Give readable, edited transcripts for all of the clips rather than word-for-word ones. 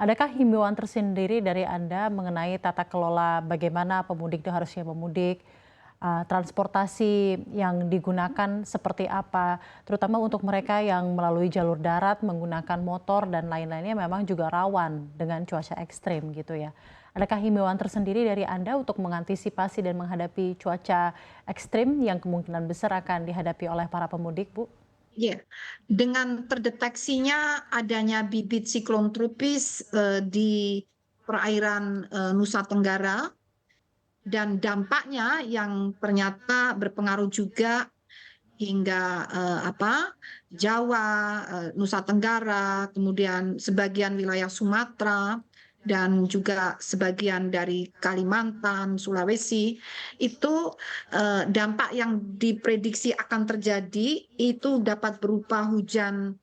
Adakah himbauan tersendiri dari Anda mengenai tata kelola bagaimana pemudik itu harusnya memudik, transportasi yang digunakan seperti apa, terutama untuk mereka yang melalui jalur darat menggunakan motor dan lain-lainnya memang juga rawan dengan cuaca ekstrim gitu ya. Adakah himbauan tersendiri dari Anda untuk mengantisipasi dan menghadapi cuaca ekstrim yang kemungkinan besar akan dihadapi oleh para pemudik, Bu? Ya, dengan terdeteksinya adanya bibit siklon tropis di perairan Nusa Tenggara dan dampaknya yang ternyata berpengaruh juga hingga Jawa, Nusa Tenggara, kemudian sebagian wilayah Sumatera dan juga sebagian dari Kalimantan, Sulawesi, itu dampak yang diprediksi akan terjadi itu dapat berupa hujan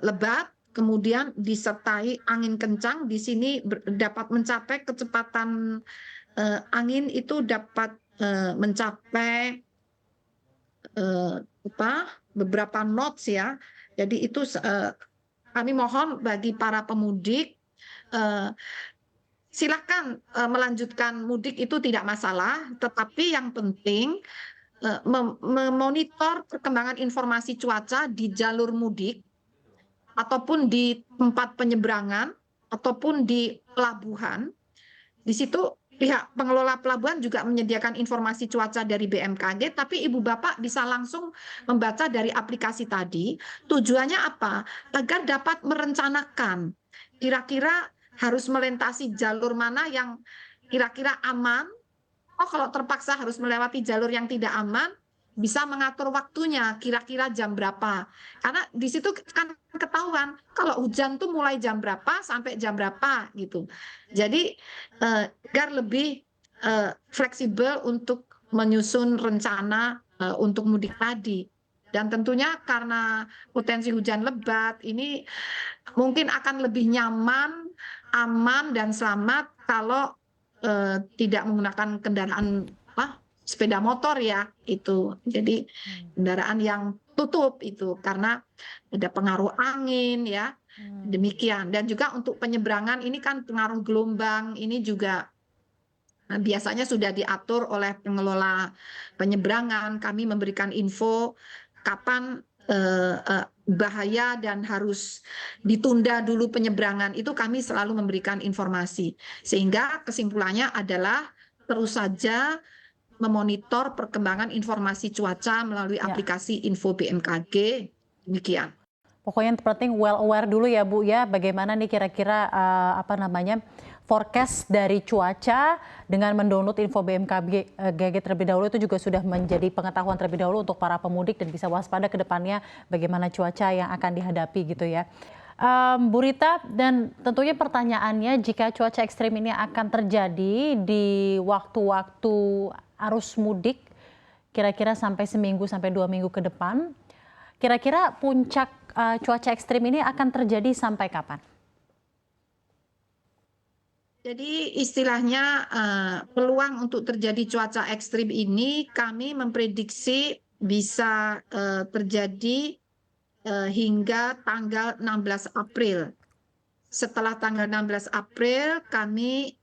lebat, kemudian disertai angin kencang. Di sini dapat mencapai kecepatan angin itu dapat mencapai eh, beberapa knots ya. Jadi itu kami mohon bagi para pemudik eh, silakan melanjutkan mudik itu tidak masalah, tetapi yang penting memonitor perkembangan informasi cuaca di jalur mudik ataupun di tempat penyeberangan ataupun di pelabuhan. Di situ pihak pengelola pelabuhan juga menyediakan informasi cuaca dari BMKG, tapi Ibu Bapak bisa langsung membaca dari aplikasi tadi. Tujuannya apa? Agar dapat merencanakan kira-kira harus melintasi jalur mana yang kira-kira aman. Oh, kalau terpaksa harus melewati jalur yang tidak aman, bisa mengatur waktunya kira-kira jam berapa. Karena di situ kan ketahuan kalau hujan tuh mulai jam berapa sampai jam berapa gitu. Jadi agar lebih fleksibel untuk menyusun rencana untuk mudik tadi. Dan tentunya karena potensi hujan lebat ini mungkin akan lebih nyaman, aman dan selamat kalau tidak menggunakan kendaraan sepeda motor ya itu. Jadi kendaraan yang tutup itu karena ada pengaruh angin ya. Demikian. Dan juga untuk penyeberangan ini kan pengaruh gelombang ini juga biasanya sudah diatur oleh pengelola penyeberangan. Kami memberikan info kapan bahaya dan harus ditunda dulu penyeberangan. Itu kami selalu memberikan informasi. Sehingga kesimpulannya adalah terus saja memonitor perkembangan informasi cuaca melalui Ya. aplikasi Info BMKG. Demikian. Pokoknya yang terpenting well aware dulu ya Bu ya, bagaimana nih kira-kira forecast dari cuaca dengan mendownload info BMKG terlebih dahulu itu juga sudah menjadi pengetahuan terlebih dahulu untuk para pemudik dan bisa waspada ke depannya bagaimana cuaca yang akan dihadapi gitu ya. Bu Rita, dan tentunya pertanyaannya jika cuaca ekstrim ini akan terjadi di waktu-waktu arus mudik, kira-kira sampai seminggu sampai 2 minggu ke depan, kira-kira puncak cuaca ekstrim ini akan terjadi sampai kapan? Jadi istilahnya peluang untuk terjadi cuaca ekstrim ini kami memprediksi bisa terjadi hingga tanggal 16 April. Setelah tanggal 16 April kami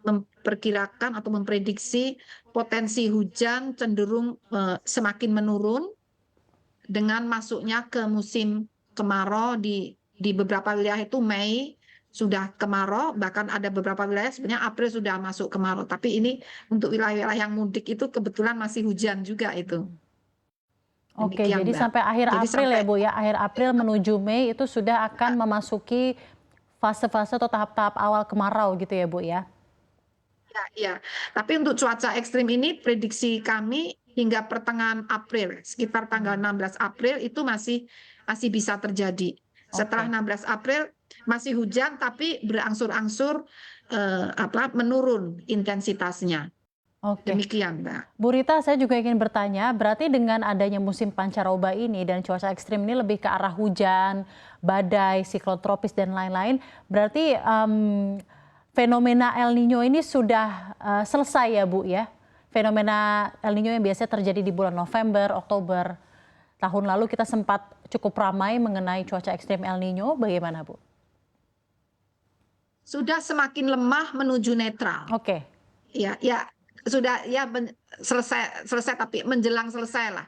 memperkirakan atau memprediksi potensi hujan cenderung semakin menurun dengan masuknya ke musim kemarau di beberapa wilayah itu Mei sudah kemarau, bahkan ada beberapa wilayah sebenarnya April sudah masuk kemarau. Tapi ini untuk wilayah-wilayah yang mudik itu kebetulan masih hujan juga itu. Oke, Demikian, jadi Mbak. sampai akhir Jadi April ya sampai Bu ya, akhir April menuju Mei itu sudah akan memasuki fase-fase atau tahap-tahap awal kemarau gitu ya Bu ya? ya, ya. Tapi untuk cuaca ekstrim ini prediksi kami hingga pertengahan April, sekitar tanggal 16 April itu masih masih bisa terjadi. Setelah Oke. 16 April masih hujan tapi berangsur-angsur menurun intensitasnya. Oke. Demikian, Mbak. Bu Rita, saya juga ingin bertanya, berarti dengan adanya musim pancaroba ini dan cuaca ekstrim ini lebih ke arah hujan, badai, siklon tropis dan lain-lain, berarti fenomena El Nino ini sudah selesai ya Bu ya? Fenomena El Nino yang biasanya terjadi di bulan November, Oktober. Tahun lalu kita sempat cukup ramai mengenai cuaca ekstrim El Nino, bagaimana Bu? sudah semakin lemah menuju netral. Oke. Ya, ya sudah ya selesai tapi menjelang selesai lah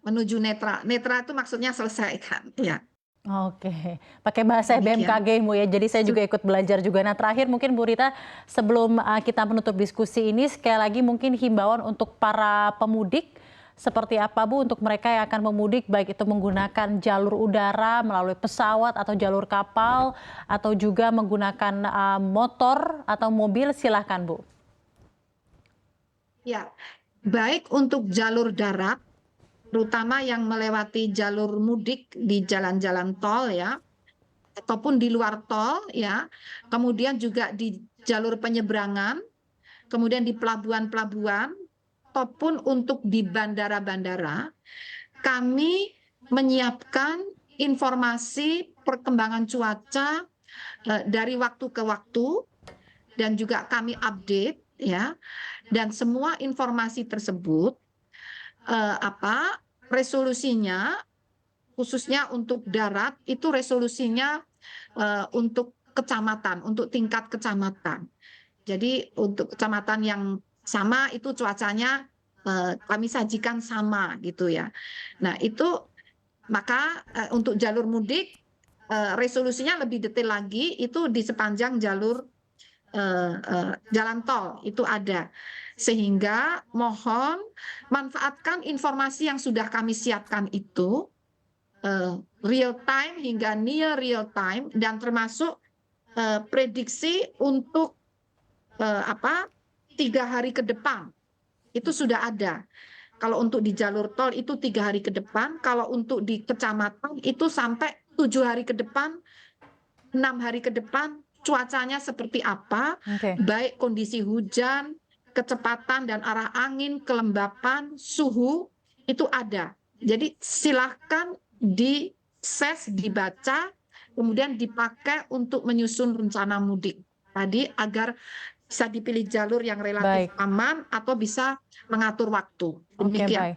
menuju netral. Netral itu maksudnya selesai kan? Ya, Oke, pakai bahasa demikian. BMKG Bu ya, jadi saya juga ikut belajar juga. Nah terakhir mungkin Bu Rita, sebelum kita menutup diskusi ini, sekali lagi mungkin himbauan untuk para pemudik, seperti apa Bu untuk mereka yang akan memudik, baik itu menggunakan jalur udara, melalui pesawat atau jalur kapal, atau juga menggunakan motor atau mobil, silahkan Bu. Ya, baik untuk jalur darat, terutama yang melewati jalur mudik di jalan-jalan tol ya, ataupun di luar tol ya, kemudian juga di jalur penyeberangan, kemudian di pelabuhan-pelabuhan, ataupun untuk di bandara-bandara, kami menyiapkan informasi perkembangan cuaca dari waktu ke waktu dan juga kami update ya, dan semua informasi tersebut resolusinya khususnya untuk darat itu resolusinya untuk kecamatan, untuk tingkat kecamatan. Jadi untuk kecamatan yang sama itu cuacanya kami sajikan sama gitu ya. Nah itu maka untuk jalur mudik resolusinya lebih detail lagi itu di sepanjang jalur jalan tol itu ada. Sehingga mohon manfaatkan informasi yang sudah kami siapkan itu real time hingga near real time dan termasuk prediksi untuk 3 hari ke depan itu sudah ada. Kalau untuk di jalur tol itu 3 hari ke depan, kalau untuk di kecamatan itu sampai 7 hari ke depan, 6 hari ke depan, cuacanya seperti apa, Oke. baik kondisi hujan, kecepatan dan arah angin, kelembapan, suhu, itu ada. Jadi silahkan dises, dibaca, kemudian dipakai untuk menyusun rencana mudik. Tadi agar bisa dipilih jalur yang relatif Baik. aman atau bisa mengatur waktu. Oke, Demikian. baik.